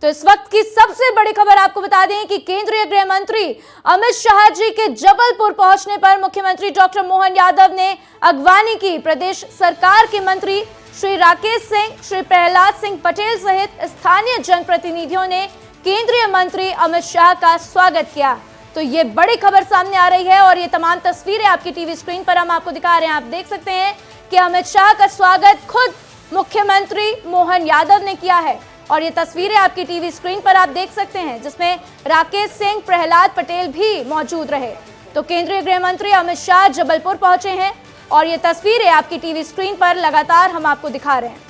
तो इस वक्त की सबसे बड़ी खबर आपको बता दें कि केंद्रीय गृह मंत्री अमित शाह जी के जबलपुर पहुंचने पर मुख्यमंत्री डॉक्टर मोहन यादव ने अगवानी की। प्रदेश सरकार के मंत्री श्री राकेश सिंह, श्री प्रहलाद सिंह पटेल सहित स्थानीय जनप्रतिनिधियों ने केंद्रीय मंत्री अमित शाह का स्वागत किया। तो ये बड़ी खबर सामने आ रही है और ये तमाम तस्वीरें आपकी टीवी स्क्रीन पर हम आपको दिखा रहे हैं। आप देख सकते हैं कि अमित शाह का स्वागत खुद मुख्यमंत्री मोहन यादव ने किया है और ये तस्वीरें आपकी टीवी स्क्रीन पर आप देख सकते हैं, जिसमें राकेश सिंह, प्रहलाद पटेल भी मौजूद रहे। तो केंद्रीय गृह मंत्री अमित शाह जबलपुर पहुंचे हैं और ये तस्वीरें आपकी टीवी स्क्रीन पर लगातार हम आपको दिखा रहे हैं।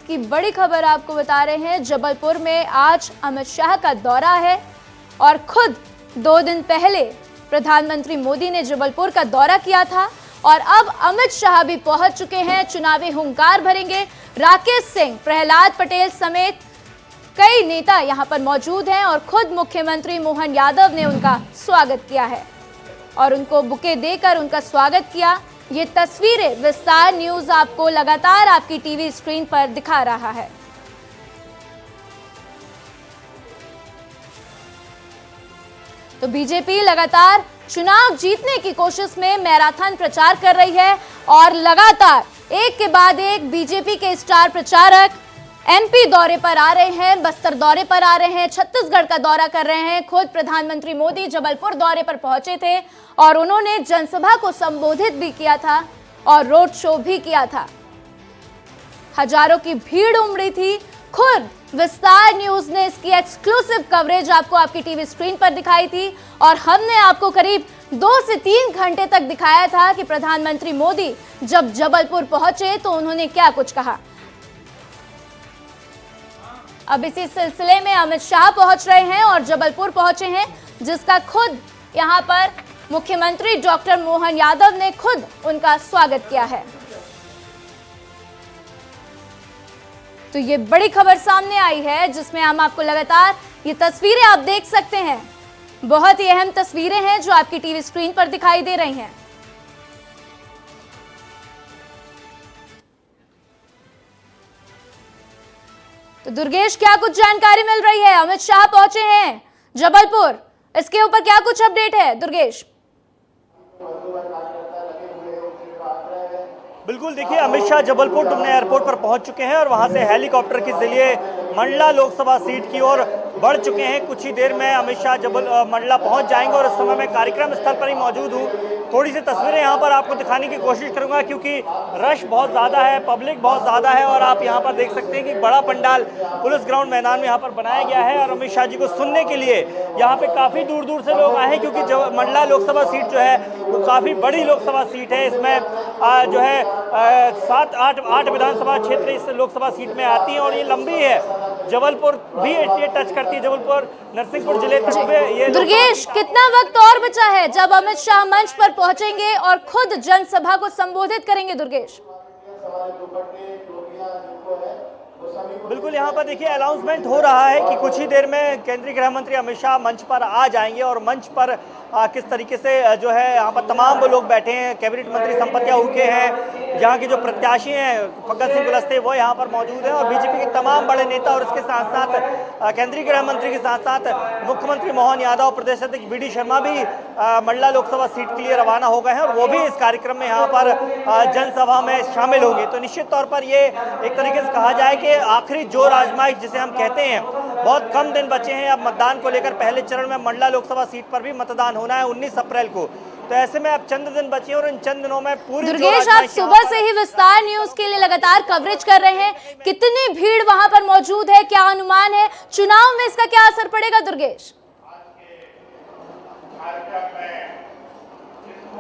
की बड़ी खबर आपको बता रहे हैं। जबलपुर में आज अमित शाह का दौरा है और खुद 2 दिन पहले प्रधानमंत्री मोदी ने जबलपुर का दौरा किया था और अब अमित शाह भी पहुंच चुके हैं। चुनावी हुंकार भरेंगे। राकेश सिंह, प्रहलाद पटेल समेत कई नेता यहां पर मौजूद हैं और खुद मुख्यमंत्री मोहन यादव ने उनका स्वागत किया है और उनको बुके देकर उनका स्वागत किया। ये तस्वीरें विस्तार न्यूज आपको लगातार आपकी टीवी स्क्रीन पर दिखा रहा है। तो बीजेपी लगातार चुनाव जीतने की कोशिश में मैराथन प्रचार कर रही है और लगातार एक के बाद एक बीजेपी के स्टार प्रचारक एमपी दौरे पर आ रहे हैं, बस्तर दौरे पर आ रहे हैं, छत्तीसगढ़ का दौरा कर रहे हैं। खुद प्रधानमंत्री मोदी जबलपुर दौरे पर पहुंचे थे और उन्होंने जनसभा को संबोधित भी किया था और रोड शो भी किया था। हजारों की भीड़ उमड़ी थी। खुद विस्तार न्यूज ने इसकी एक्सक्लूसिव कवरेज आपको आपकी टीवी स्क्रीन पर दिखाई थी और हमने आपको करीब 2 से 3 घंटे तक दिखाया था कि प्रधानमंत्री मोदी जब जबलपुर पहुंचे तो उन्होंने क्या कुछ कहा। अब इसी सिलसिले में अमित शाह पहुंच रहे हैं और जबलपुर पहुंचे हैं, जिसका खुद यहां पर मुख्यमंत्री डॉक्टर मोहन यादव ने खुद उनका स्वागत किया है। तो ये बड़ी खबर सामने आई है जिसमें हम आपको लगातार ये तस्वीरें आप देख सकते हैं। बहुत ही अहम तस्वीरें हैं जो आपकी टीवी स्क्रीन पर दिखाई दे रही हैं। तो दुर्गेश, क्या कुछ जानकारी मिल रही है? अमित शाह पहुंचे हैं जबलपुर, इसके ऊपर क्या कुछ अपडेट है दुर्गेश? बिल्कुल, देखिए अमित शाह जबलपुर डुमना एयरपोर्ट पर पहुंच चुके हैं और वहां से हेलीकॉप्टर के जरिए मंडला लोकसभा सीट की ओर बढ़ चुके हैं। कुछ ही देर में अमित शाह मंडला पहुंच जाएंगे और इस समय मैं कार्यक्रम स्थल पर ही मौजूद हूं। थोड़ी सी तस्वीरें यहां पर आपको दिखाने की कोशिश करूंगा क्योंकि रश बहुत ज़्यादा है, पब्लिक बहुत ज़्यादा है और आप यहां पर देख सकते हैं कि बड़ा पंडाल पुलिस ग्राउंड मैदान में यहाँ पर बनाया गया है और अमित शाह जी को सुनने के लिए यहाँ पे काफ़ी दूर दूर से लोग आए हैं क्योंकि मंडला लोकसभा सीट जो है वो काफ़ी बड़ी लोकसभा सीट है। इसमें जो है 7-8 विधानसभा क्षेत्र इस लोकसभा सीट में आती है और ये लंबी है। जबलपुर भी ये टच करती है, जबलपुर नरसिंहपुर जिले तक में ये। दुर्गेश, कितना वक्त और बचा है जब अमित शाह मंच पर पहुंचेंगे और खुद जनसभा को संबोधित करेंगे? दुर्गेश, बिल्कुल यहाँ पर देखिए अनाउंसमेंट हो रहा है कि कुछ ही देर में केंद्रीय गृह मंत्री अमित शाह मंच पर आ जाएंगे और मंच पर किस तरीके से जो है यहाँ पर तमाम लोग बैठे हैं। कैबिनेट मंत्री संपत उके हैं, यहाँ के जो प्रत्याशी हैं फग्गन सिंह कुलस्ते वो यहाँ पर मौजूद हैं और बीजेपी के तमाम बड़े नेता और इसके साथ साथ केंद्रीय गृह मंत्री के साथ साथ मुख्यमंत्री मोहन यादव, प्रदेश अध्यक्ष BD शर्मा भी मंडला लोकसभा सीट के लिए रवाना हो गए हैं और वो भी इस कार्यक्रम में यहाँ पर जनसभा में शामिल होंगे। तो निश्चित तौर पर ये एक तरीके से कहा जाए कि आखिरी जोर आजमाइश जिसे हम कहते हैं, बहुत कम दिन बचे हैं अब मतदान को लेकर। पहले चरण में मंडला लोकसभा सीट पर भी मतदान होना है 19 अप्रैल को, तो ऐसे में अब चंद दिन बचे और इन चंद दिनों में पूरी दुर्गेश, आप सुबह से ही विस्तार न्यूज के लिए लगातार कवरेज कर रहे हैं। कितनी भीड़ वहां पर मौजूद है, क्या अनुमान है? चुनाव में इसका क्या असर पड़ेगा दुर्गेश?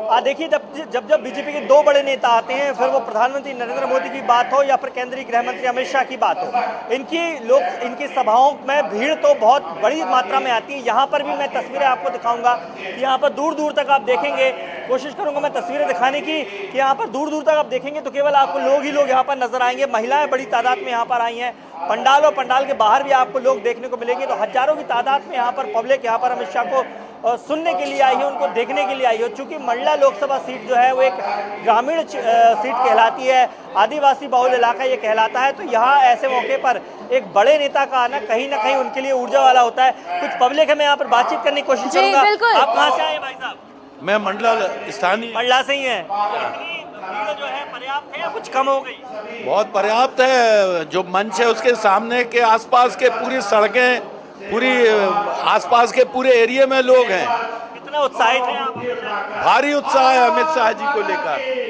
देखिए जब जब बीजेपी के दो बड़े नेता आते हैं, फिर वो प्रधानमंत्री नरेंद्र मोदी की बात हो या फिर केंद्रीय गृह मंत्री अमित शाह की बात हो, इनकी सभाओं में भीड़ तो बहुत बड़ी मात्रा में आती है। यहाँ पर भी मैं तस्वीरें आपको दिखाऊंगा कि यहाँ पर दूर दूर तक आप देखेंगे, कोशिश करूंगा मैं तस्वीरें दिखाने की, कि यहाँ पर दूर दूर तक आप देखेंगे तो केवल आपको लोग ही लोग यहाँ पर नजर आएंगे। महिलाएं बड़ी तादाद में यहाँ पर आई हैं, पंडाल और पंडाल के बाहर भी आपको लोग देखने को मिलेंगे। तो हजारों की तादाद में यहाँ पर पब्लिक यहाँ पर अमित शाह को सुनने के लिए आई है, उनको देखने के लिए आई है। चूंकि मंडला लोकसभा सीट जो है वो एक ग्रामीण सीट कहलाती है, आदिवासी बहुल इलाका ये कहलाता है, तो यहाँ ऐसे मौके पर एक बड़े नेता का आना कहीं ना कहीं उनके लिए ऊर्जा वाला होता है। कुछ पब्लिक है, मैं यहाँ पर बातचीत करने की कोशिश करूंगा। आप कहाँ से आए भाई साहब? मैं मंडला स्थानीय मंडला से ही है। भीड़ जो है पर्याप्त है या कुछ कम हो गई? बहुत पर्याप्त है। जो मंच है उसके सामने के आसपास के पूरी सड़कें, पूरी आसपास के पूरे एरिया में लोग हैं। कितना उत्साहित है आप? भारी उत्साह है अमित शाह जी को लेकर।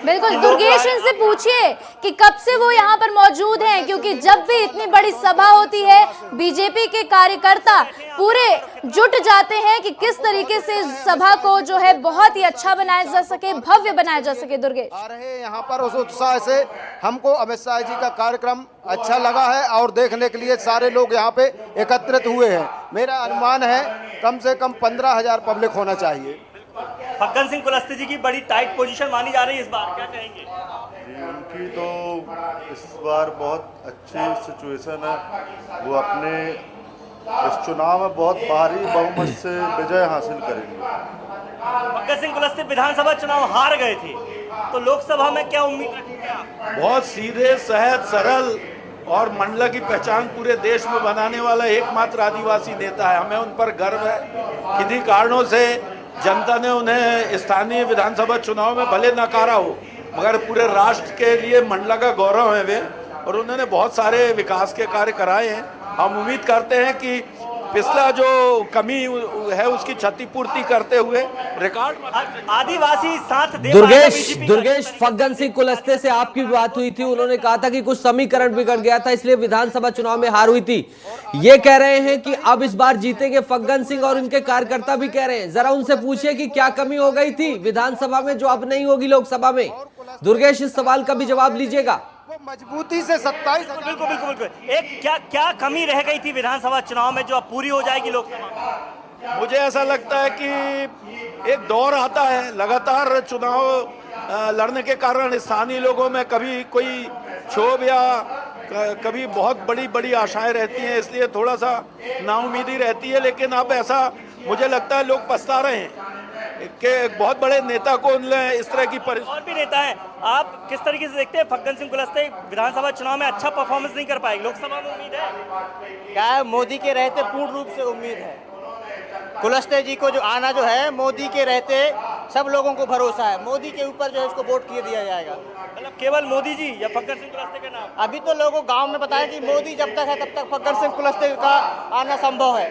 बिल्कुल, दुर्गेश इनसे पूछिए कि कब से वो यहाँ पर मौजूद हैं, क्योंकि जब भी इतनी बड़ी सभा होती है बीजेपी के कार्यकर्ता पूरे जुट जाते हैं कि किस तरीके से सभा को जो है बहुत ही अच्छा बनाया जा सके, भव्य बनाया जा सके। दुर्गेश आ रहे हैं यहाँ पर उस उत्साह से हमको अमित शाह जी का कार्यक्रम अच्छा लगा है और देखने के लिए सारे लोग यहाँ पे एकत्रित हुए हैं। मेरा अनुमान है कम से कम 15,000 पब्लिक होना चाहिए। फग्गन सिंह कुलस्ते जी की बड़ी टाइट पोजीशन मानी जा रही है इस बार, क्या कहेंगे? जी, उनकी तो इस बार बहुत अच्छी सिचुएशन है। वो अपने इस चुनाव में बहुत भारी बहुमत से विजय हासिल करेंगे। फग्गन सिंह कुलस्ते विधानसभा चुनाव हार गए थे, तो लोकसभा में क्या उम्मीद रखेंगे आप? बहुत सीधे, सहज, सरल और मंडला की पहचान पूरे देश में बनाने वाला एकमात्र आदिवासी नेता है। हमें उन पर गर्व है। किन्हीं कारणों से जनता ने उन्हें स्थानीय विधानसभा चुनाव में भले नकारा हो, मगर पूरे राष्ट्र के लिए मंडला का गौरव है वे, और उन्होंने बहुत सारे विकास के कार्य कराए हैं। हम उम्मीद करते हैं कि पिछला जो कमी है उसकी क्षतिपूर्ति करते हुए रिकॉर्ड आदिवासी साथ दे दुर्गेश फग्गन सिंह कुलस्ते से आपकी बात हुई थी, उन्होंने कहा था कि कुछ समीकरण बिगड़ गया था इसलिए विधानसभा चुनाव में हार हुई थी। ये कह रहे हैं कि अब इस बार जीतेंगे फग्गन सिंह, और उनके कार्यकर्ता भी कह रहे हैं। जरा उनसे पूछिए कि क्या कमी हो गई थी विधानसभा में जो अब नहीं होगी लोकसभा में। दुर्गेश, इस सवाल का भी जवाब लीजिएगा। मजबूती से 27 बिल्कुल बिल्कुल बिल्कुल। एक क्या कमी रह गई थी विधानसभा चुनाव में जो अब पूरी हो जाएगी लोकसभा में? मुझे ऐसा लगता है कि एक दौर आता है, लगातार चुनाव लड़ने के कारण स्थानीय लोगों में कभी कोई क्षोभ या कभी बहुत बड़ी बड़ी आशाएं रहती हैं, इसलिए थोड़ा सा नाउम्मीदी रहती है। लेकिन अब ऐसा मुझे लगता है लोग पछता रहे हैं कि एक बहुत बड़े नेता को उन्होंने इस तरह की और भी नेता है, आप किस तरीके से देखते हैं फग्गन सिंह कुलस्ते विधानसभा चुनाव में अच्छा परफॉर्मेंस नहीं कर पाएंगे, लोकसभा में उम्मीद है? क्या है, मोदी के रहते पूर्ण रूप से उम्मीद है। कुलस्ते जी को जो आना जो है, मोदी के रहते सब लोगों को भरोसा है, मोदी के ऊपर जो है इसको वोट किए दिया जाएगा। मतलब केवल मोदी जी या फग्गन सिंह कुलस्ते का नाम? अभी तो लोगों गांव में बताया कि मोदी जब तक है तब तक फग्गन सिंह कुलस्ते का आना संभव है।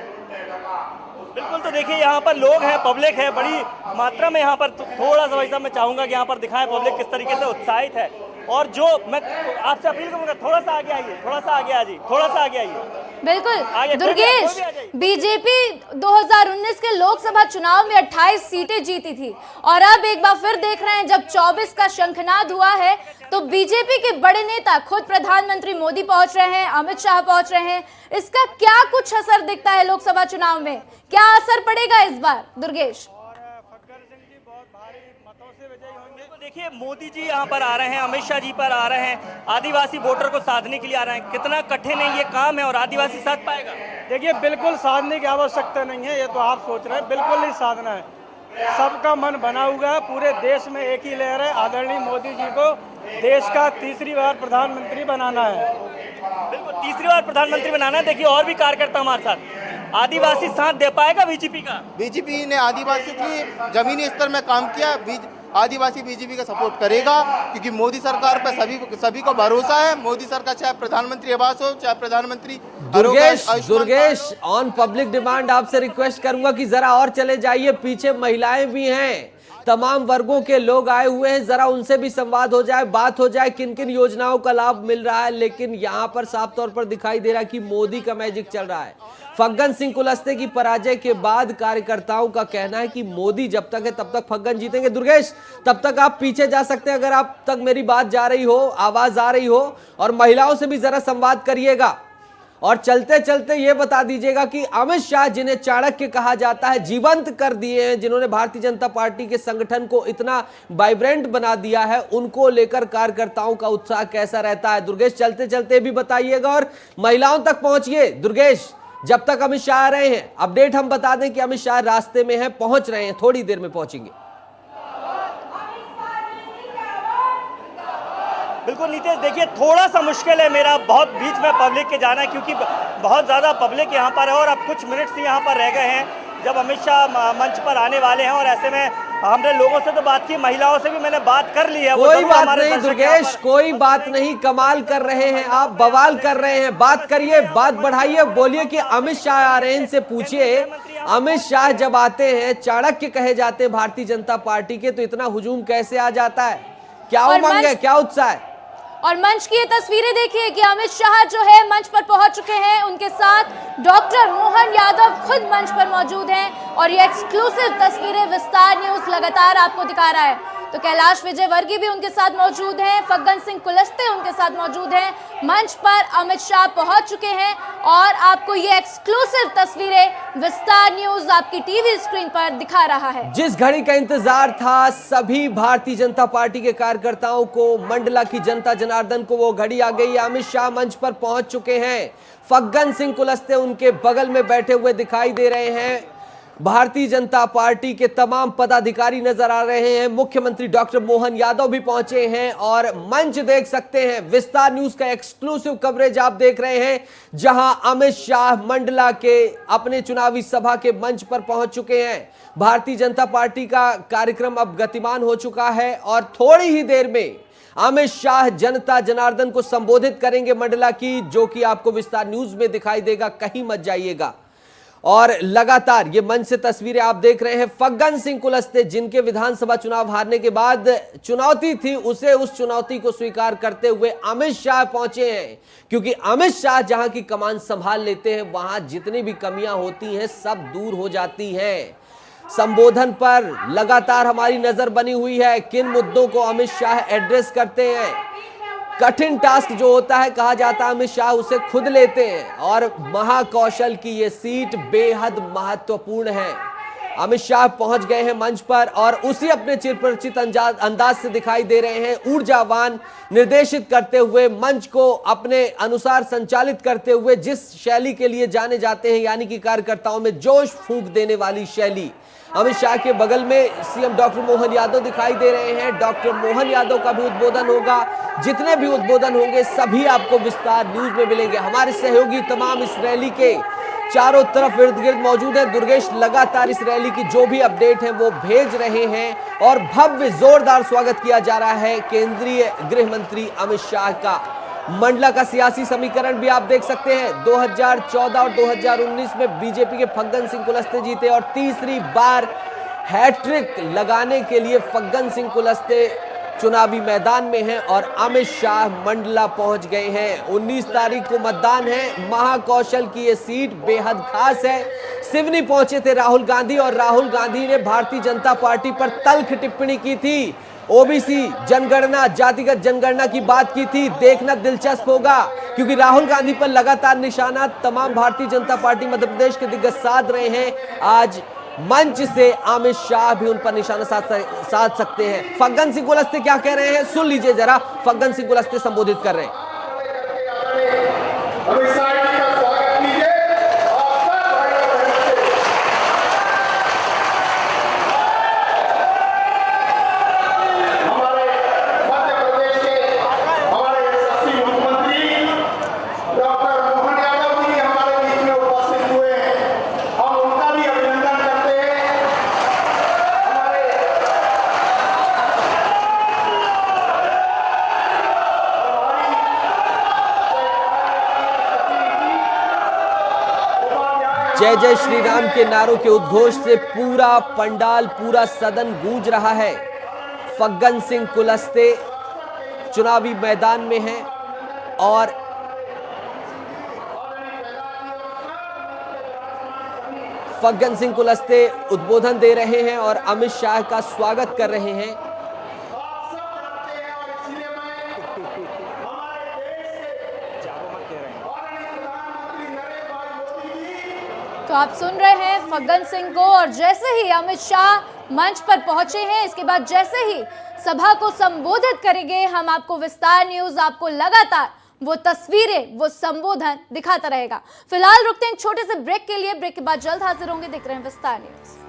बिल्कुल, तो देखिए यहाँ पर लोग हैं, पब्लिक है बड़ी मात्रा में यहाँ पर। थोड़ा सा भाई साहब मैं चाहूंगा कि यहाँ पर दिखाएं पब्लिक किस तरीके से उत्साहित है। और जो मैं आपसे अपील करूंगा, थोड़ा सा आगे आइए, थोड़ा सा आगे आइए, थोड़ा सा आगे आइए। बिल्कुल दुर्गेश, बीजेपी 2019 के लोकसभा चुनाव में 28 सीटें जीती थी, और अब एक बार फिर देख रहे हैं जब 24 का शंखनाद हुआ है तो बीजेपी के बड़े नेता खुद प्रधानमंत्री मोदी पहुंच रहे हैं, अमित शाह पहुंच रहे हैं। इसका क्या कुछ असर दिखता है लोकसभा चुनाव में? क्या असर पड़ेगा इस बार दुर्गेश? देखिए मोदी जी यहाँ पर आ रहे हैं, अमित शाह जी पर आ रहे हैं, आदिवासी वोटर को साधने के लिए आ रहे हैं। कितना कठिन है ये काम है और आदिवासी साध पाएगा? देखिए बिल्कुल साधने की आवश्यकता नहीं है, ये तो आप सोच रहे हैं, बिल्कुल नहीं साधना है। सबका मन बना हुआ है, पूरे देश में एक ही लहर है, आदरणीय मोदी जी को देश का तीसरी बार प्रधानमंत्री बनाना है। बिल्कुल, तीसरी बार प्रधानमंत्री बनाना है। देखिए और भी कार्यकर्ता हमारे साथ, आदिवासी साथ दे पाएगा बीजेपी का? बीजेपी ने आदिवासी के लिए जमीनी स्तर में काम किया, आदिवासी बीजेपी का सपोर्ट करेगा, क्योंकि मोदी सरकार पर सभी को भरोसा है। मोदी सरकार चाहे प्रधानमंत्री आवास हो, चाहे प्रधानमंत्री दुर्गेश ऑन पब्लिक डिमांड आपसे रिक्वेस्ट करूंगा कि जरा और चले जाइए, पीछे महिलाएं भी हैं। तमाम वर्गों के लोग आए हुए हैं, जरा उनसे भी संवाद हो जाए, बात हो जाए किन किन योजनाओं का लाभ मिल रहा है। लेकिन यहां पर साफ तौर पर दिखाई दे रहा है कि मोदी का मैजिक चल रहा है। फग्गन सिंह कुलस्ते की पराजय के बाद कार्यकर्ताओं का कहना है कि मोदी जब तक है तब तक फग्गन जीतेंगे। दुर्गेश, तब तक आप पीछे जा सकते हैं अगर आप तक मेरी बात जा रही हो, आवाज आ रही हो, और महिलाओं से भी जरा संवाद करिएगा। और चलते चलते ये बता दीजिएगा कि अमित शाह, जिन्हें चाणक्य कहा जाता है, जीवंत कर दिए हैं, जिन्होंने भारतीय जनता पार्टी के संगठन को इतना वाइब्रेंट बना दिया है, उनको लेकर कार्यकर्ताओं का उत्साह कैसा रहता है। दुर्गेश, चलते चलते भी बताइएगा और महिलाओं तक पहुंचिए। दुर्गेश, जब तक अमित शाह आ रहे हैं, अपडेट हम बता दें कि अमित शाह रास्ते में हैं, पहुंच रहे हैं, थोड़ी देर में पहुंचेंगे। बिल्कुल नीतीश, देखिए थोड़ा सा मुश्किल है मेरा बहुत बीच में पब्लिक के जाना, क्योंकि बहुत ज़्यादा पब्लिक यहाँ पर है और अब कुछ मिनट्स ही यहाँ पर रह गए हैं जब अमित शाह मंच पर आने वाले हैं। और ऐसे में हमने लोगों से तो बात की, महिलाओं से भी मैंने बात कर ली है। कोई बात नहीं दुर्गेश, कोई बात नहीं, कमाल कर रहे हैं आप, बवाल कर रहे हैं। बात करिए, बात बढ़ाइए, बोलिए कि अमित शाह आ रहे हैं, इनसे पूछिए। अमित शाह जब आते हैं, चाणक्य कहे जाते हैं भारतीय जनता पार्टी के, तो इतना हुजूम कैसे आ जाता है? क्या उमंग है, क्या उत्साह है? और मंच की ये तस्वीरें देखिए कि अमित शाह जो है मंच पर पहुंच चुके हैं, उनके साथ डॉक्टर मोहन यादव खुद मंच पर मौजूद हैं और ये एक्सक्लूसिव तस्वीरें विस्तार न्यूज लगातार आपको दिखा रहा है। तो कैलाश विजयवर्गीय भी उनके साथ मौजूद हैं, फग्गन सिंह कुलस्ते उनके साथ मौजूद हैं। मंच पर अमित शाह पहुंच चुके हैं और आपको ये एक्सक्लूसिव तस्वीरें विस्तार न्यूज आपकी टीवी स्क्रीन पर दिखा रहा है। जिस घड़ी का इंतजार था सभी भारतीय जनता पार्टी के कार्यकर्ताओं को, मंडला की जनता जनार्दन को, वो घड़ी आ गई। अमित शाह मंच पर पहुंच चुके हैं। फग्गन सिंह कुलस्ते उनके बगल में बैठे हुए दिखाई दे रहे हैं। भारतीय जनता पार्टी के तमाम पदाधिकारी नजर आ रहे हैं। मुख्यमंत्री डॉक्टर मोहन यादव भी पहुंचे हैं और मंच देख सकते हैं। विस्तार न्यूज का एक्सक्लूसिव कवरेज आप देख रहे हैं, जहां अमित शाह मंडला के अपने चुनावी सभा के मंच पर पहुंच चुके हैं। भारतीय जनता पार्टी का कार्यक्रम अब गतिमान हो चुका है और थोड़ी ही देर में अमित शाह जनता जनार्दन को संबोधित करेंगे मंडला की, जो कि आपको विस्तार न्यूज में दिखाई देगा, कहीं मत जाइएगा। और लगातार ये मंच से तस्वीरें आप देख रहे हैं। फग्गन सिंह कुलस्ते, जिनके विधानसभा चुनाव हारने के बाद चुनौती थी, उसे उस चुनौती को स्वीकार करते हुए अमित शाह पहुंचे हैं, क्योंकि अमित शाह जहां की कमान संभाल लेते हैं, वहां जितनी भी कमियां होती हैं सब दूर हो जाती हैं। संबोधन पर लगातार हमारी नजर बनी हुई है, किन मुद्दों को अमित शाह एड्रेस करते हैं। कठिन टास्क जो होता है, कहा जाता है, अमित शाह उसे खुद लेते हैं और महाकौशल की ये सीट बेहद महत्वपूर्ण है। अमित शाह पहुंच गए हैं मंच पर और उसी अपने चिरपरिचित अंदाज से दिखाई दे रहे हैं, ऊर्जावान, निर्देशित करते हुए, मंच को अपने अनुसार संचालित करते हुए, जिस शैली के लिए जाने जाते हैं, यानी कि कार्यकर्ताओं में जोश फूंक देने वाली शैली। अमित शाह के बगल में सीएम डॉक्टर मोहन यादव दिखाई दे रहे हैं। डॉक्टर मोहन यादव का भी उद्बोधन होगा। जितने भी उद्बोधन होंगे सभी आपको विस्तार न्यूज में मिलेंगे। हमारे सहयोगी तमाम इस रैली के चारों तरफ इर्द गिर्द मौजूद है। दुर्गेश लगातार इस रैली की जो भी अपडेट है वो भेज रहे हैं और भव्य जोरदार स्वागत किया जा रहा है केंद्रीय गृह मंत्री अमित शाह का। मंडला का सियासी समीकरण भी आप देख सकते हैं। 2014 और 2019 में बीजेपी के फग्गन सिंह कुलस्ते जीते और तीसरी बार हैट्रिक लगाने के लिए फग्गन सिंह कुलस्ते चुनावी मैदान में हैं और अमित शाह मंडला पहुंच गए हैं। 19 तारीख को मतदान है। महाकौशल की ये सीट बेहद खास है। सिवनी पहुंचे थे राहुल गांधी और राहुल गांधी ने भारतीय जनता पार्टी पर तल्ख टिप्पणी की थी। ओबीसी जनगणना, जातिगत जनगणना की बात की थी। देखना दिलचस्प होगा क्योंकि राहुल गांधी पर लगातार निशाना तमाम भारतीय जनता पार्टी मध्य प्रदेश के दिग्गज साध रहे हैं। आज मंच से अमित शाह भी उन पर निशाना साध सकते हैं। फग्गन सिंह कुलस्ते क्या कह रहे हैं सुन लीजिए जरा। फग्गन सिंह कुलस्ते संबोधित कर रहे हैं। जय जय श्री राम के नारों के उद्घोष से पूरा पंडाल, पूरा सदन गूंज रहा है। फग्गन सिंह कुलस्ते चुनावी मैदान में हैं और फग्गन सिंह कुलस्ते उद्बोधन दे रहे हैं और अमित शाह का स्वागत कर रहे हैं। तो आप सुन रहे हैं फग्गन सिंह को, और जैसे ही अमित शाह मंच पर पहुंचे हैं, इसके बाद जैसे ही सभा को संबोधित करेंगे, हम आपको विस्तार न्यूज आपको लगातार वो तस्वीरें, वो संबोधन दिखाता रहेगा। फिलहाल रुकते हैं छोटे से ब्रेक के लिए, ब्रेक के बाद जल्द हाजिर होंगे। देख रहे हैं विस्तार न्यूज।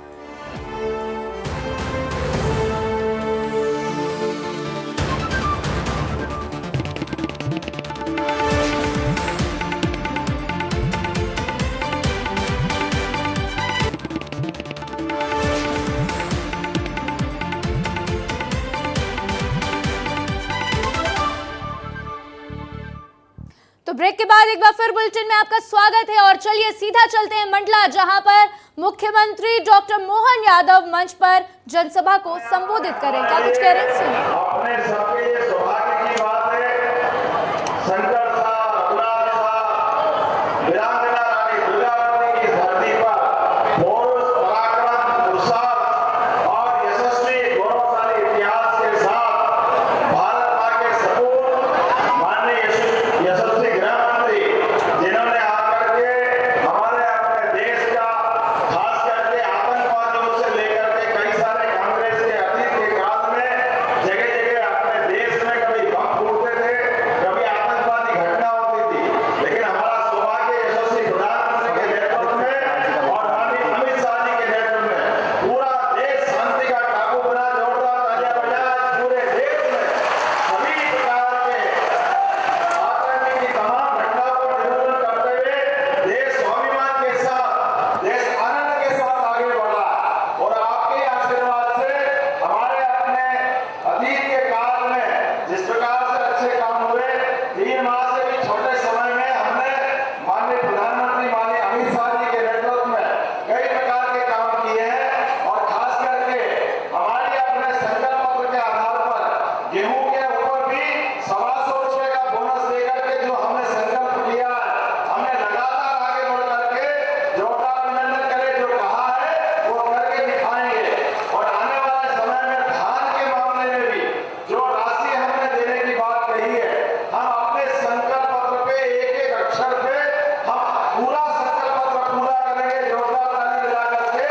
तो ब्रेक के बाद एक बार फिर बुलेटिन में आपका स्वागत है और चलिए सीधा चलते हैं मंडला, जहां पर मुख्यमंत्री डॉक्टर मोहन यादव मंच पर जनसभा को संबोधित करें। क्या कुछ कह रहे हैं सुनिए। अपने सबके लिए सौभाग्य की बात है, शंकर साहब, रघुनाथ साहब, वीरांगना रानी दुर्गावती की धरती पर पौरुष, पराक्रम, पुरुषार्थ और यशस्वी गौरवशाली इतिहास के साथ भारत मां के सपूत माननीय यशस्वी गृह मंत्री, जिन्होंने आकर के हमारे अपने देश का खास करके आतंकवादियों से लेकर के कई सारे कांग्रेस के अतीत के काल में जगह जगह अपने देश में कभी बम फूटते थे, कभी आतंकवादी घटना होती थी, लेकिन हमारा सौभाग्य यशस्वी प्रधानमंत्री के नेतृत्व में और माननीय अमित शाह जी के नेतृत्व में पूरा देश शांति का टापू बना। जोरदार तालियां बजाएं। पूरे देश में सभी प्रकार के आतंक की तमाम घटनाओं का निर्मूलन करते हुए देश स्वाभिमान के साथ, देश आनंद के साथ आगे बढ़ा और आपके आशीर्वाद से हमारे अपने अतीत के काल में जिस प्रकार से अच्छे काम हुए, 3 माह से भी छोटे समय में हमने माननीय प्रधानमंत्री माननीय अमित शाह जी के नेतृत्व में कई प्रकार के काम किए हैं और खास करके हमारे अपने संकल्प पत्र के आधार पर गेहूं के ऊपर भी 125 रुपए का बोनस देकर के जो हमने संकल्प किया है, हमने लगातार आगे बढ़ करके जोरदार अभिनंदन करें। जो कहा है वो करके दिखाएंगे और आने वाले समय में धान के मामले में भी जो राशि हमने देने की बात कही है, हम अपने संकल्प पत्र पे एक एक अक्षर पे हम पूरा संकल्प पत्र पूरा करेंगे। जोरदार ताली बजा करके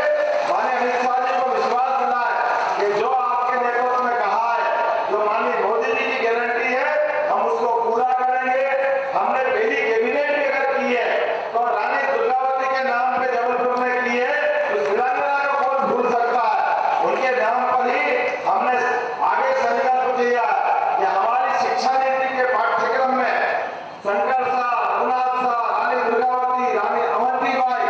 माननीय अमित शाह जी को विश्वास दिलाए कि जो आपके नेतृत्व में कहा है, जो माननीय मोदी जी की गारंटी है, हम उसको पूरा करेंगे। हमने पहली कैबिनेट भी अगर की है तो रानी दुर्गावती के नाम पे जबलपुर में की है, तो वीरांगना को कौन भूल सकता है। उनके नाम पर ही हमने आगे संकल्प किया कि हमारी शिक्षा नीति के पाठ्यक्रम में शंकर साहब, रघुनाथ साहब, रानी दुर्गावती, रानी अवंतीबाई,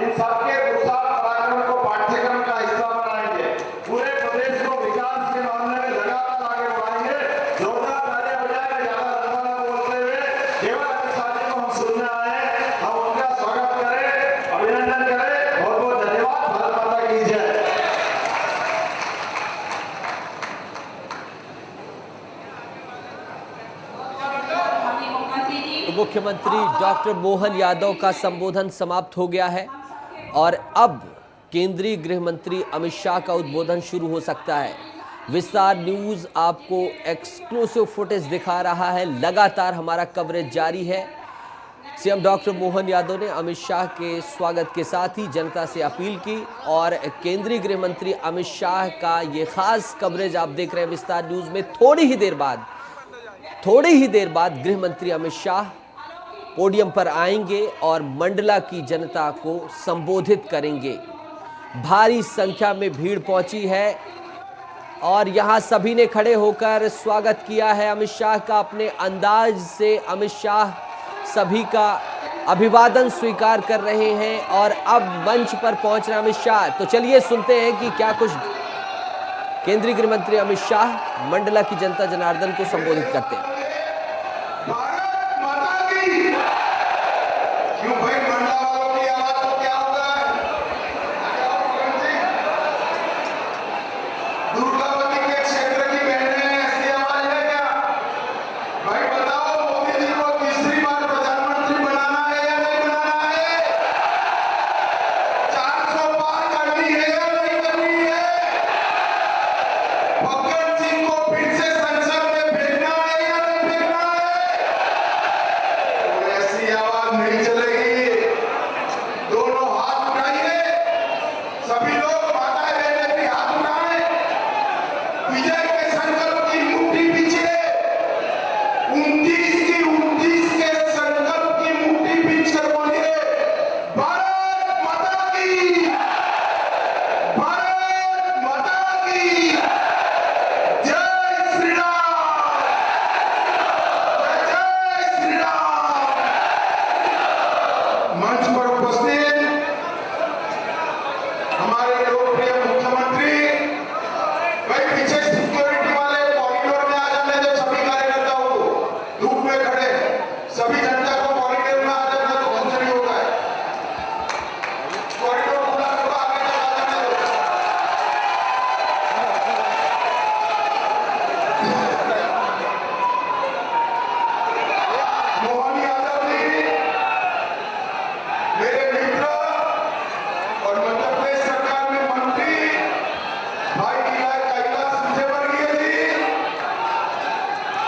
इन सबके पुरुषार्थ पराक्रम को पाठ्यक्रम का हिस्सा बनाएंगे। पूरे प्रदेश को विकास के मामले में लगातार आगे बढ़ाएंगे। जोरदार तालियां बजाएं। ज्यादा लंबा न बोलते हुए केवल अमित शाह जी को हम सुनने आए हैं, हम उनका स्वागत करें, अभिनंदन करें। बहुत बहुत धन्यवाद। भारत माता की जय। मुख्यमंत्री डॉक्टर मोहन यादव का संबोधन समाप्त हो गया है और अब केंद्रीय गृह मंत्री अमित शाह का उद्बोधन शुरू हो सकता है। विस्तार न्यूज आपको एक्सक्लूसिव फुटेज दिखा रहा है, लगातार हमारा कवरेज जारी है। सीएम डॉक्टर मोहन यादव ने अमित शाह के स्वागत के साथ ही जनता से अपील की और केंद्रीय गृह मंत्री अमित शाह का ये खास कवरेज आप देख रहे हैं विस्तार न्यूज में। थोड़ी ही देर बाद गृह मंत्री अमित शाह पोडियम पर आएंगे और मंडला की जनता को संबोधित करेंगे। भारी संख्या में भीड़ पहुंची है और यहां सभी ने खड़े होकर स्वागत किया है अमित शाह का। अपने अंदाज से अमित शाह सभी का अभिवादन स्वीकार कर रहे हैं और अब मंच पर पहुंच रहे अमित शाह। तो चलिए सुनते हैं कि क्या कुछ केंद्रीय गृह मंत्री अमित शाह मंडला की जनता जनार्दन को संबोधित करते हैं। क्यों भाई मंडला वालों की आवाज को क्या होगा?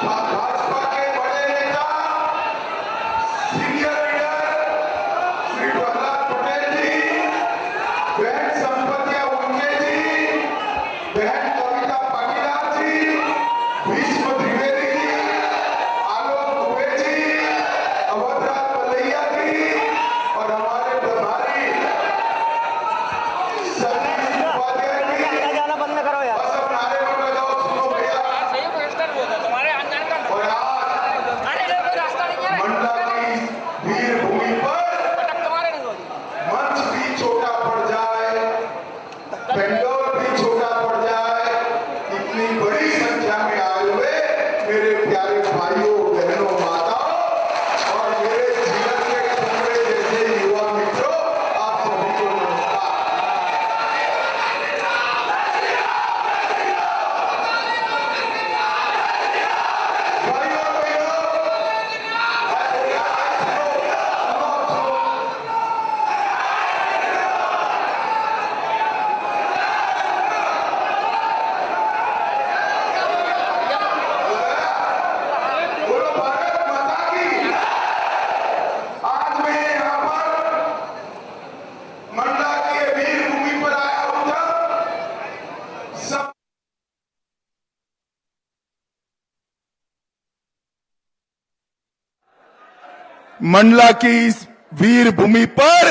भाजपा के बड़े नेता सीनियर लीडर श्री प्रहलाद पटेल जी, बहन संपत्तिया उनके जी, बहन कविता पाटीदार जी, भीष्म द्विवेदी जी, आलोक दुबे जी, अवधराज पलैया जी और हमारे प्रभारी सतीश उपाध्याय जी। जाना बंद न करो यार। बस अब नारे पर लगाओ, सुनो भैया। और आज मंडला की वीर भूमि पर मंच भी छोटा पड़ जाए, पेंडोल भी छोटा पड़ जाए, इतनी बड़ी संख्या में आए हुए मेरे प्यारे भाइयों बहनों माताओं और मेरे जीवन के टुकड़े जैसे युवा मित्रों, आप सभी को नमस्कार। भाइयों और बहनों, बोलो भारत माता की। आज मैं यहाँ पर मंडला की वीर भूमि पर आया हूँ था। सब मंडला की इस वीर भूमि पर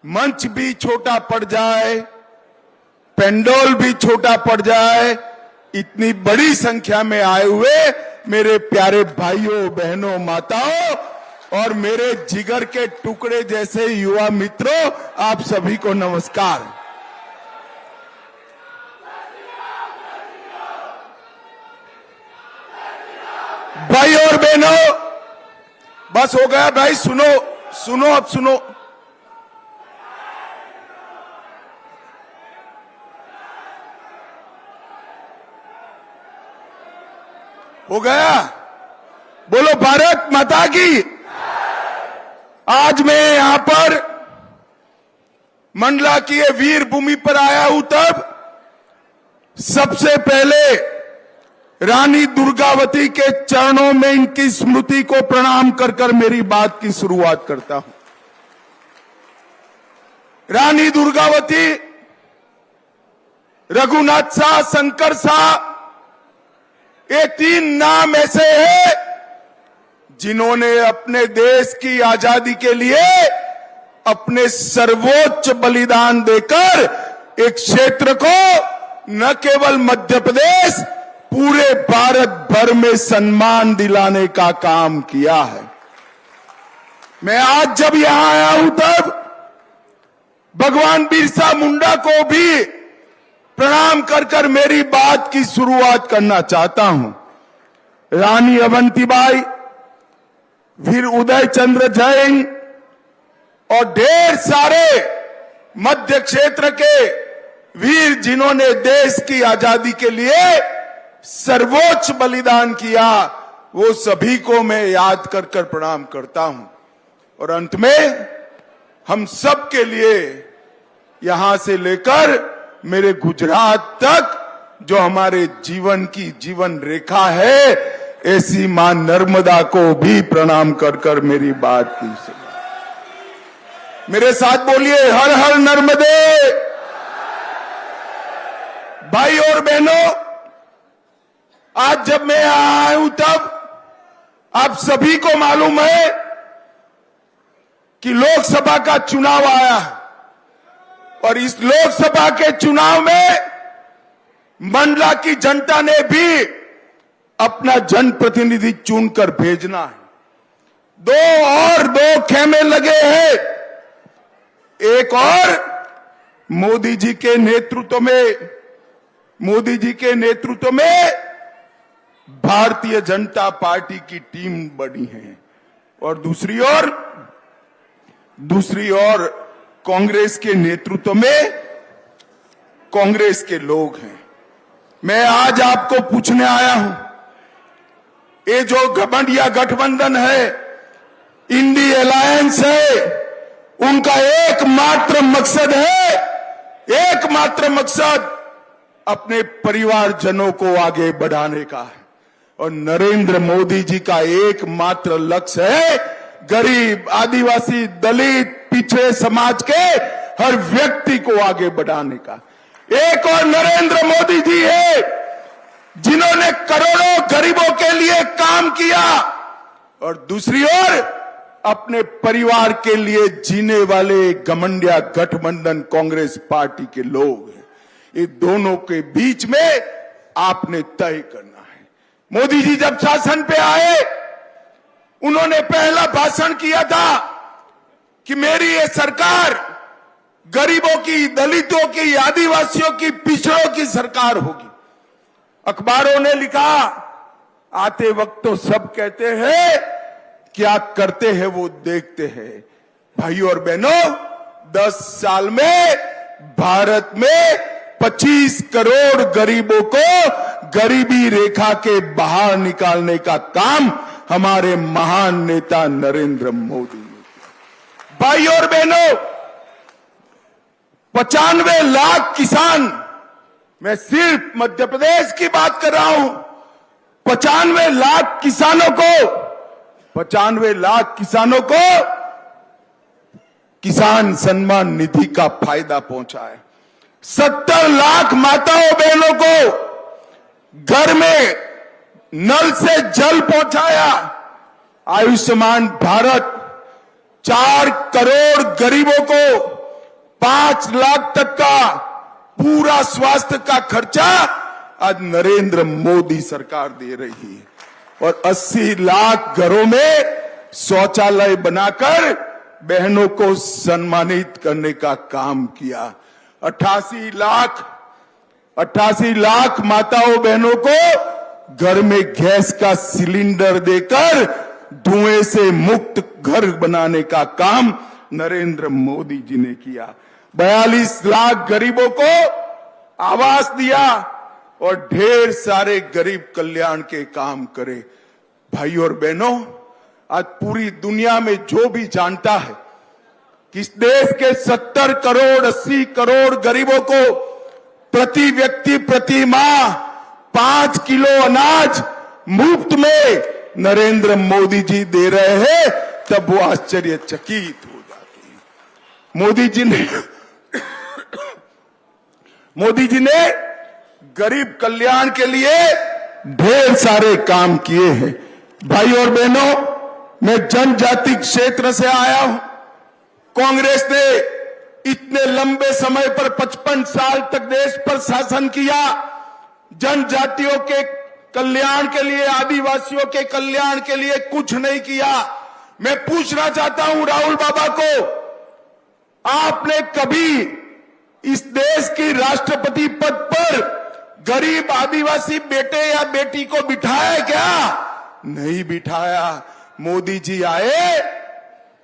मंच भी छोटा पड़ जाए, पेंडोल भी छोटा पड़ जाए, इतनी बड़ी संख्या में आए हुए मेरे प्यारे भाइयों बहनों माताओं और मेरे जिगर के टुकड़े जैसे युवा मित्रों, आप सभी को नमस्कार। भाई और बहनों, बस हो गया भाई, सुनो सुनो अब सुनो। हो गया, बोलो भारत माता की। आज मैं यहां पर मंडला की ये वीर भूमि पर आया हूं, तब सबसे पहले रानी दुर्गावती के चरणों में इनकी स्मृति को प्रणाम कर कर मेरी बात की शुरुआत करता हूं। रानी दुर्गावती, रघुनाथ शाह, शंकर शाह, ये तीन नाम ऐसे हैं जिन्होंने अपने देश की आजादी के लिए अपने सर्वोच्च बलिदान देकर एक क्षेत्र को न केवल मध्य प्रदेश, पूरे भारत भर में सम्मान दिलाने का काम किया है। मैं आज जब यहां आया हूं तब भगवान बिरसा मुंडा को भी प्रणाम कर कर मेरी बात की शुरुआत करना चाहता हूं। रानी अवंतीबाई, फिर उदय चंद्र जैन और ढेर सारे मध्य क्षेत्र के वीर जिन्होंने देश की आजादी के लिए सर्वोच्च बलिदान किया, वो सभी को मैं याद कर कर प्रणाम करता हूं। और अंत में हम सब के लिए यहां से लेकर मेरे गुजरात तक जो हमारे जीवन की जीवन रेखा है, ऐसी मां नर्मदा को भी प्रणाम कर कर मेरी बात की सुनिए। मेरे साथ बोलिए, हर हर नर्मदे। भाई और बहनों, आज जब मैं यहां आया हूं तब आप सभी को मालूम है कि लोकसभा का चुनाव आया और इस लोकसभा के चुनाव में मंडला की जनता ने भी अपना जनप्रतिनिधि चुनकर भेजना है। दो खेमे लगे हैं, एक और मोदी जी के नेतृत्व में भारतीय जनता पार्टी की टीम बनी है और दूसरी ओर कांग्रेस के नेतृत्व में कांग्रेस के लोग हैं। मैं आज आपको पूछने आया हूं, ये जो घमंडिया गठबंधन है, इंडी अलायंस है, उनका एकमात्र मकसद अपने परिवारजनों को आगे बढ़ाने का है और नरेंद्र मोदी जी का एकमात्र लक्ष्य है गरीब, आदिवासी, दलित, पिछड़े समाज के हर व्यक्ति को आगे बढ़ाने का। एक और नरेंद्र मोदी जी है जिन्होंने करोड़ों गरीबों के लिए काम किया और दूसरी ओर अपने परिवार के लिए जीने वाले घमंडिया गठबंधन कांग्रेस पार्टी के लोग हैं। ये दोनों के बीच में आपने तय करना है। मोदी जी जब शासन पे आए, उन्होंने पहला भाषण किया था कि मेरी ये सरकार गरीबों की, दलितों की, आदिवासियों की, पिछड़ों की सरकार होगी। अखबारों ने लिखा, आते वक्त तो सब कहते हैं, क्या करते हैं वो देखते हैं। भाइयों और बहनों, 10 साल में भारत में 25 करोड़ गरीबों को गरीबी रेखा के बाहर निकालने का काम हमारे महान नेता नरेंद्र मोदी ने किया। भाइयों और बहनों, 95 लाख किसान, मैं सिर्फ मध्य प्रदेश की बात कर रहा हूं, 95 लाख किसानों को किसान सम्मान निधि का फायदा पहुंचा है। 70 लाख माताओं बहनों को घर में नल से जल पहुंचाया। आयुष्मान भारत, 4 करोड़ गरीबों को 5 लाख तक का पूरा स्वास्थ्य का खर्चा आज नरेंद्र मोदी सरकार दे रही है और 80 लाख घरों में शौचालय बनाकर बहनों को सम्मानित करने का काम किया। 88 लाख माताओं बहनों को घर में गैस का सिलेंडर देकर धुएं से मुक्त घर बनाने का काम नरेंद्र मोदी जी ने किया। 42 लाख गरीबों को आवास दिया और ढेर सारे गरीब कल्याण के काम करे। भाइयों और बहनों, आज पूरी दुनिया में जो भी जानता है कि इस देश के 70 करोड़ 80 करोड़ गरीबों को प्रति व्यक्ति प्रति माह 5 किलो अनाज मुफ्त में नरेंद्र मोदी जी दे रहे हैं, तब वो आश्चर्यचकित हो जाते हैं। मोदी जी ने गरीब कल्याण के लिए ढेर सारे काम किए हैं। भाई और बहनों, मैं जनजाति क्षेत्र से आया हूं। कांग्रेस ने इतने लंबे समय पर 55 साल तक देश पर शासन किया, जनजातियों के कल्याण के लिए, आदिवासियों के कल्याण के लिए कुछ नहीं किया। मैं पूछना चाहता हूं राहुल बाबा को, आपने कभी इस देश की राष्ट्रपति पद पर गरीब आदिवासी बेटे या बेटी को बिठाया क्या? नहीं बिठाया। मोदी जी आए,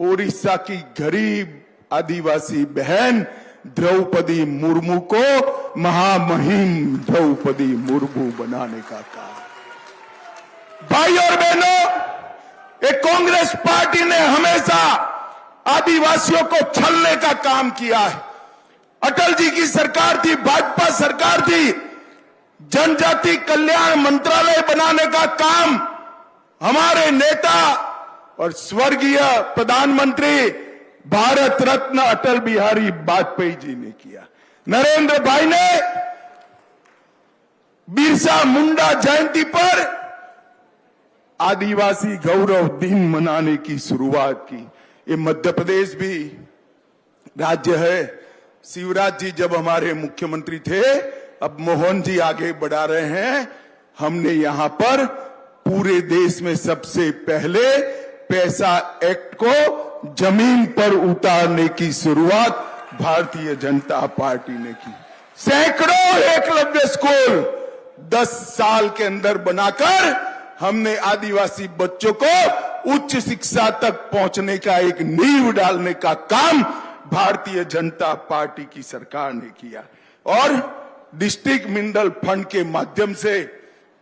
ओडिशा की गरीब आदिवासी बहन द्रौपदी मुर्मू को महामहिम द्रौपदी मुर्मू बनाने का काम। भाई और बहनों, एक कांग्रेस पार्टी ने हमेशा आदिवासियों को छलने का काम किया है। अटल जी की सरकार थी, भाजपा सरकार थी, जनजाति कल्याण मंत्रालय बनाने का काम हमारे नेता और स्वर्गीय प्रधानमंत्री भारत रत्न अटल बिहारी वाजपेयी जी ने किया। नरेंद्र भाई ने बिरसा मुंडा जयंती पर आदिवासी गौरव दिन मनाने की शुरुआत की। ये मध्य प्रदेश भी राज्य है। शिवराज जी जब हमारे मुख्यमंत्री थे, अब मोहन जी आगे बढ़ा रहे हैं, हमने यहां पर पूरे देश में सबसे पहले पैसा एक्ट को जमीन पर उतारने की शुरुआत भारतीय जनता पार्टी ने की। सैकड़ों एकलव्य स्कूल 10 साल के अंदर बनाकर हमने आदिवासी बच्चों को उच्च शिक्षा तक पहुंचने का एक नींव डालने का काम भारतीय जनता पार्टी की सरकार ने किया। और डिस्ट्रिक्ट मिनरल फंड के माध्यम से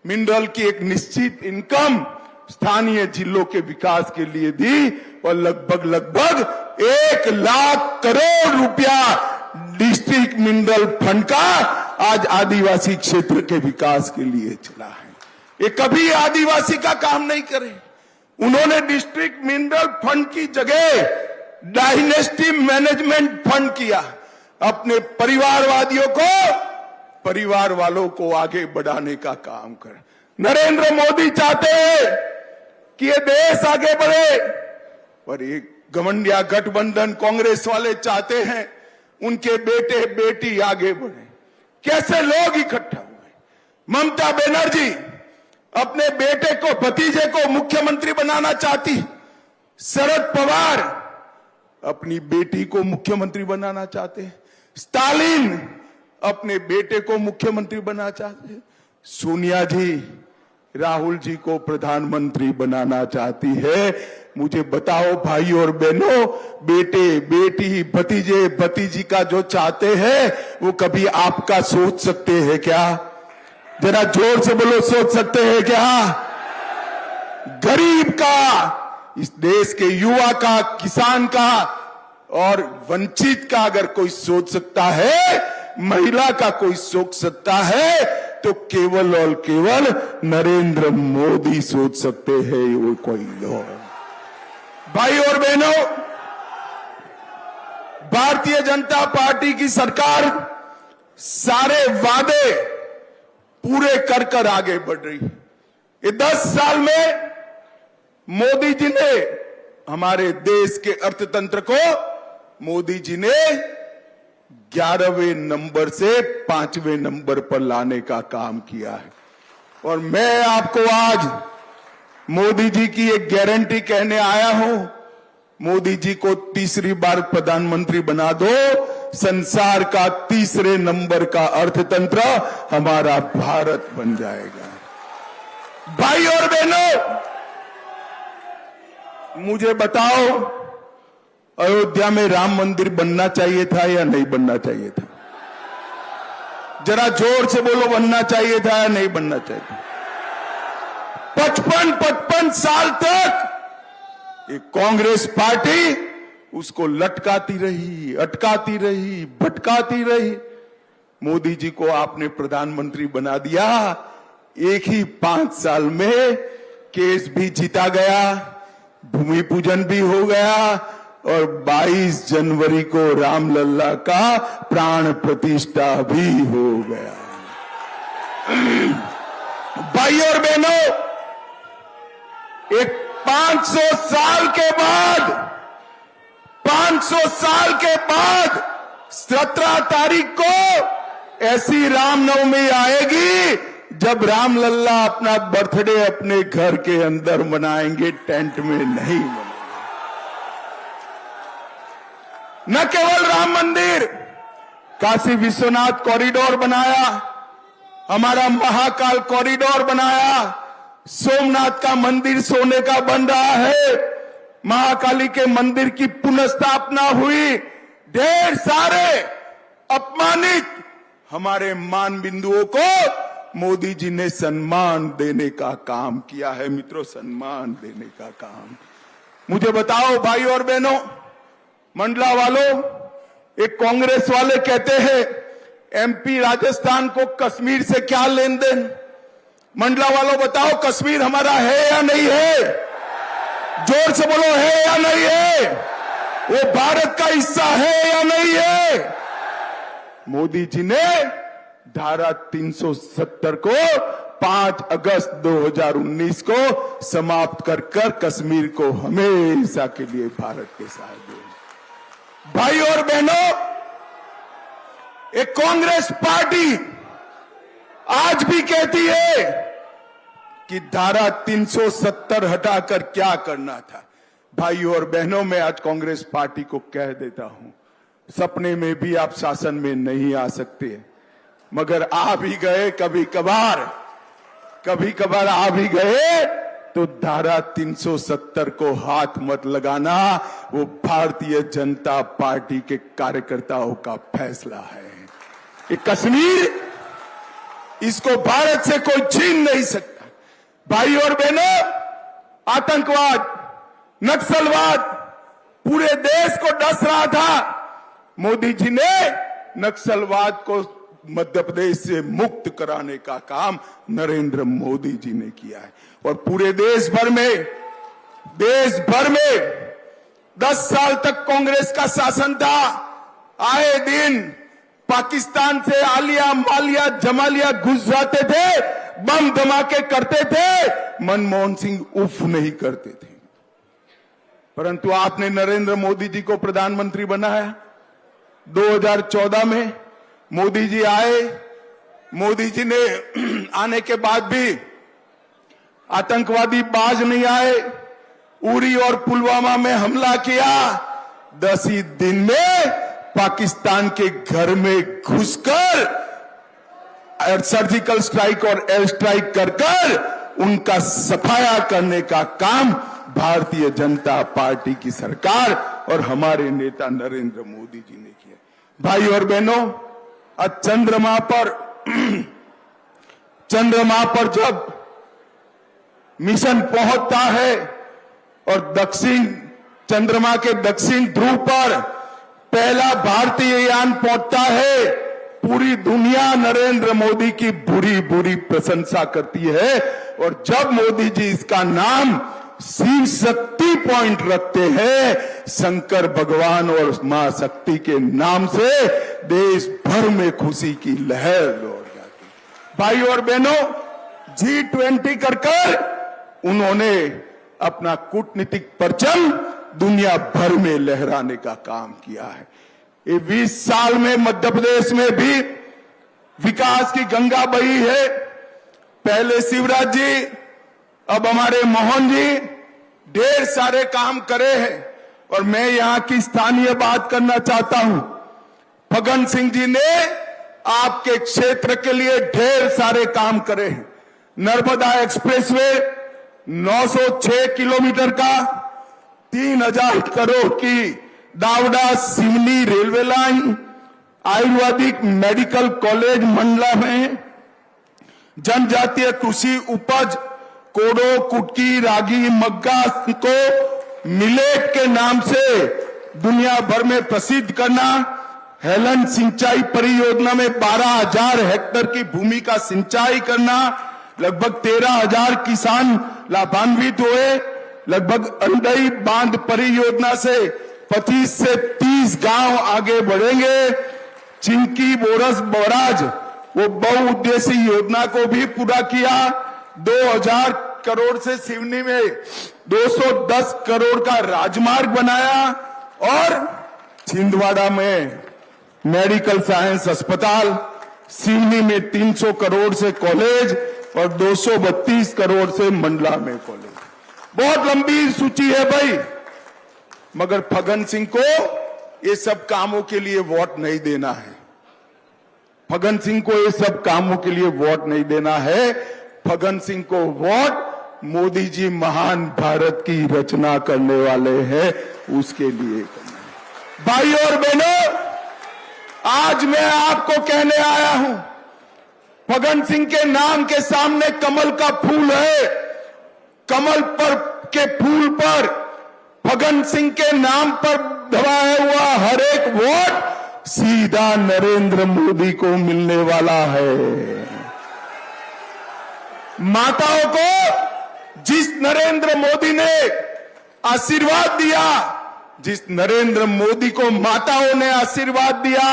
मिनरल की एक निश्चित इनकम स्थानीय जिलों के विकास के लिए दी और लगभग 1 लाख करोड़ रुपया डिस्ट्रिक्ट मिनरल फंड का आज आदिवासी क्षेत्र के विकास के लिए चला है। ये कभी आदिवासी का काम नहीं करे। उन्होंने डिस्ट्रिक्ट मिनरल फंड की जगह डायनेस्टी मैनेजमेंट फंड किया। अपने परिवारवादियों को, परिवार वालों को आगे बढ़ाने का काम कर। नरेंद्र मोदी चाहते हैं कि ये देश आगे बढ़े, पर एक घमंडिया गठबंधन कांग्रेस वाले चाहते हैं उनके बेटे बेटी आगे बढ़े। कैसे लोग इकट्ठा हुए? ममता बनर्जी अपने बेटे को, भतीजे को मुख्यमंत्री बनाना चाहती। शरद पवार अपनी बेटी को मुख्यमंत्री बनाना चाहते हैं। स्टालिन अपने बेटे को मुख्यमंत्री बनाना चाहते हैं। सोनिया जी राहुल जी को प्रधानमंत्री बनाना चाहती है। मुझे बताओ भाई और बहनों, बेटे बेटी भतीजे भतीजी का जो चाहते हैं वो कभी आपका सोच सकते हैं क्या? जरा जोर से बोलो, सोच सकते हैं क्या? गरीब का, इस देश के युवा का, किसान का और वंचित का अगर कोई सोच सकता है, महिला का कोई सोच सकता है, तो केवल और केवल नरेंद्र मोदी सोच सकते हैं। वो कोई लोग भाई और बहनों, भारतीय जनता पार्टी की सरकार सारे वादे पूरे कर कर आगे बढ़ रही है। ये 10 साल में मोदी जी ने हमारे देश के अर्थतंत्र को, मोदी जी ने 11वें नंबर से 5वें नंबर पर लाने का काम किया है। और मैं आपको आज मोदी जी की एक गारंटी कहने आया हूं। मोदी जी को तीसरी बार प्रधानमंत्री बना दो, संसार का तीसरे नंबर का अर्थतंत्र हमारा भारत बन जाएगा। भाई और बहनों, मुझे बताओ, अयोध्या में राम मंदिर बनना चाहिए था या नहीं बनना चाहिए था? जरा जोर से बोलो, बनना चाहिए था या नहीं बनना चाहिए था? 55 साल तक ये कांग्रेस पार्टी उसको लटकाती रही, अटकाती रही, भटकाती रही। मोदी जी को आपने प्रधानमंत्री बना दिया। एक ही 5 साल में केस भी जीता गया, भूमि पूजन भी हो गया और 22 जनवरी को रामलला का प्राण प्रतिष्ठा भी हो गया। भाई और बहनों, एक 500 साल के बाद 17 तारीख को ऐसी रामनवमी आएगी जब रामलला अपना बर्थडे अपने घर के अंदर मनाएंगे, टेंट में नहीं मनाएंगे। न केवल राम मंदिर, काशी विश्वनाथ कॉरिडोर बनाया, हमारा महाकाल कॉरिडोर बनाया, सोमनाथ का मंदिर सोने का बन रहा है, महाकाली के मंदिर की पुनर्स्थापना हुई। ढेर सारे अपमानित हमारे मान बिंदुओं को मोदी जी ने सम्मान देने का काम किया है। मित्रों, सम्मान देने का काम। मुझे बताओ भाई और बहनों, मंडला वालों, एक कांग्रेस वाले कहते हैं एमपी राजस्थान को कश्मीर से क्या लेन देन? मंडला वालों बताओ, कश्मीर हमारा है या नहीं है? जोर से बोलो, है या नहीं है? वो भारत का हिस्सा है या नहीं है? मोदी जी ने धारा 370 को 5 अगस्त 2019 को समाप्त कर कश्मीर को हमेशा के लिए भारत के साथ दिया। भाई और बहनों, एक कांग्रेस पार्टी आज भी कहती है कि धारा 370 हटाकर क्या करना था। भाई और बहनों, मैं आज कांग्रेस पार्टी को कह देता हूं, सपने में भी आप शासन में नहीं आ सकते, मगर आ भी गए कभी कभार आ भी गए तो धारा 370 को हाथ मत लगाना। वो भारतीय जनता पार्टी के कार्यकर्ताओं का फैसला है कि कश्मीर, इसको भारत से कोई छीन नहीं सकता। भाई और बहनों, आतंकवाद, नक्सलवाद पूरे देश को डस रहा था। मोदी जी ने नक्सलवाद को मध्य प्रदेश से मुक्त कराने का काम नरेंद्र मोदी जी ने किया है। और पूरे देश भर में 10 साल तक कांग्रेस का शासन था। आए दिन पाकिस्तान से आलिया मालिया जमालिया घुस जाते थे, बम धमाके करते थे, मनमोहन सिंह उफ नहीं करते थे। परंतु आपने नरेंद्र मोदी जी को प्रधानमंत्री बनाया। 2014 में मोदी जी आए। मोदी जी ने आने के बाद भी आतंकवादी बाज नहीं आए। उरी और पुलवामा में हमला किया। 10 ही दिन में पाकिस्तान के घर में घुसकर सर्जिकल स्ट्राइक और एयर स्ट्राइक कर उनका सफाया करने का काम भारतीय जनता पार्टी की सरकार और हमारे नेता नरेंद्र मोदी जी ने किया। भाई और बहनों, आज चंद्रमा पर जब मिशन पहुंचता है और चंद्रमा के दक्षिण ध्रुव पर पहला भारतीय यान पहुंचता है, पूरी दुनिया नरेंद्र मोदी की बुरी बुरी प्रशंसा करती है। और जब मोदी जी इसका नाम शिव शक्ति पॉइंट रखते हैं, शंकर भगवान और मां शक्ति के नाम से देश भर में खुशी की लहर दौड़ जाती। भाई और बहनों, G20 कर उन्होंने अपना कूटनीतिक परचम दुनिया भर में लहराने का काम किया है। ये 20 साल में मध्य प्रदेश में भी विकास की गंगा बही है। पहले शिवराज जी, अब हमारे मोहन जी ढेर सारे काम करे हैं। और मैं यहां की स्थानीय बात करना चाहता हूं। फग्गन सिंह जी ने आपके क्षेत्र के लिए ढेर सारे काम करे हैं। नर्मदा एक्सप्रेसवे 906 किलोमीटर का, 3000 करोड़ की Dawada Seoni railway line, ayurvedic medical college Mandla में, जनजातीय कृषि उपज कोडो, कुटकी, रागी, मग्गा को मिलेट के नाम से दुनिया भर में प्रसिद्ध करना, हेलन सिंचाई परियोजना में 12,000 हेक्टेयर की भूमि का सिंचाई करना, लगभग 13,000 किसान लाभान्वित हुए। लगभग अंडई बांध परियोजना से 25 से 30 गांव आगे बढ़ेंगे। चिंकी बोरस बराज वो बहुउद्देशीय योजना को भी पूरा किया। 2000 करोड़ से सिवनी में 210 करोड़ का राजमार्ग बनाया और छिंदवाड़ा में मेडिकल साइंस अस्पताल, सिवनी में 300 करोड़ से कॉलेज और 232 करोड़ से मंडला में कॉलेज। बहुत लंबी सूची है भाई, मगर फग्गन सिंह को ये सब कामों के लिए वोट नहीं देना है। फग्गन सिंह को ये सब कामों के लिए वोट नहीं देना है। फग्गन सिंह को वोट मोदी जी महान भारत की रचना करने वाले हैं, उसके लिए करना है। भाई और बहनों, आज मैं आपको कहने आया हूं, फग्गन सिंह के नाम के सामने कमल का फूल है। कमल पर के फूल पर फग्गन सिंह के नाम पर दबाया हुआ हर एक वोट सीधा नरेंद्र मोदी को मिलने वाला है। माताओं को जिस नरेंद्र मोदी ने आशीर्वाद दिया, जिस नरेंद्र मोदी को माताओं ने आशीर्वाद दिया,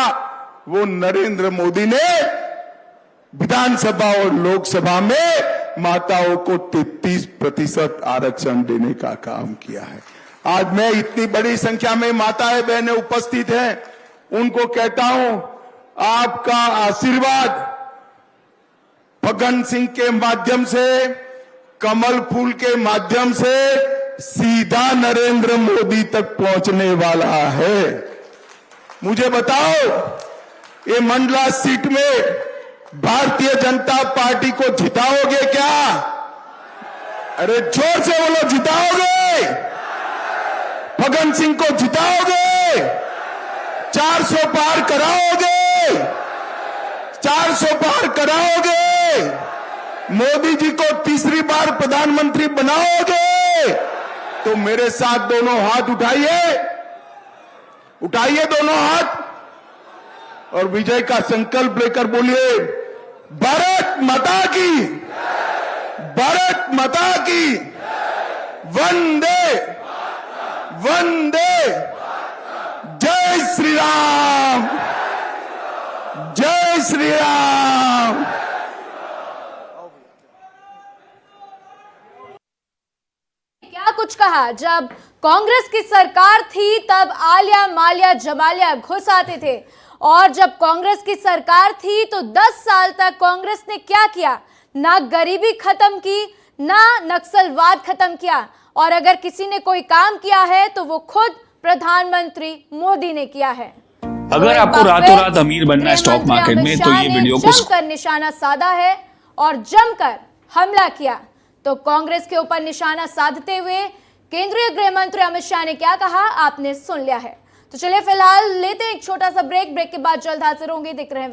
वो नरेंद्र मोदी ने विधानसभा और लोकसभा में माताओं को 33% आरक्षण देने का काम किया है। आज मैं इतनी बड़ी संख्या में माताएं बहनें उपस्थित हैं, उनको कहता हूं, आपका आशीर्वाद फग्गन सिंह के माध्यम से, कमल फूल के माध्यम से सीधा नरेंद्र मोदी तक पहुंचने वाला है। मुझे बताओ, ये मंडला सीट में भारतीय जनता पार्टी को जिताओगे क्या? अरे जोर से बोलो, जिताओगे? फग्गन सिंह को जिताओगे? 400 पार कराओगे? 400 पार कराओगे? मोदी जी को तीसरी बार प्रधानमंत्री बनाओगे? तो मेरे साथ दोनों हाथ उठाइए, उठाइए दोनों हाथ। और विजय का संकल्प लेकर बोलिए, भारत माता की, भारत माता की, वंदे वंदे, जय श्री राम, जय श्री राम। क्या कुछ कहा, जब कांग्रेस की सरकार थी तब आलिया मालिया जमालिया घुस आते थे, और जब कांग्रेस की सरकार थी तो 10 साल तक कांग्रेस ने क्या किया, ना गरीबी खत्म की, ना नक्सलवाद खत्म किया, और अगर किसी ने कोई काम किया है तो वो खुद प्रधानमंत्री मोदी ने किया है। अगर आपको रातों रात अमीर बनना है स्टॉक मार्केट में, तो ये वीडियो को जमकर निशाना साधा है और जमकर हमला किया। तो कांग्रेस के ऊपर निशाना साधते हुए केंद्रीय गृह मंत्री अमित शाह ने क्या कहा, आपने सुन लिया है। तो चलिए फिलहाल लेते हैं एक छोटा सा ब्रेक के बाद जल्द हाजिर होंगे। देख रहे हैं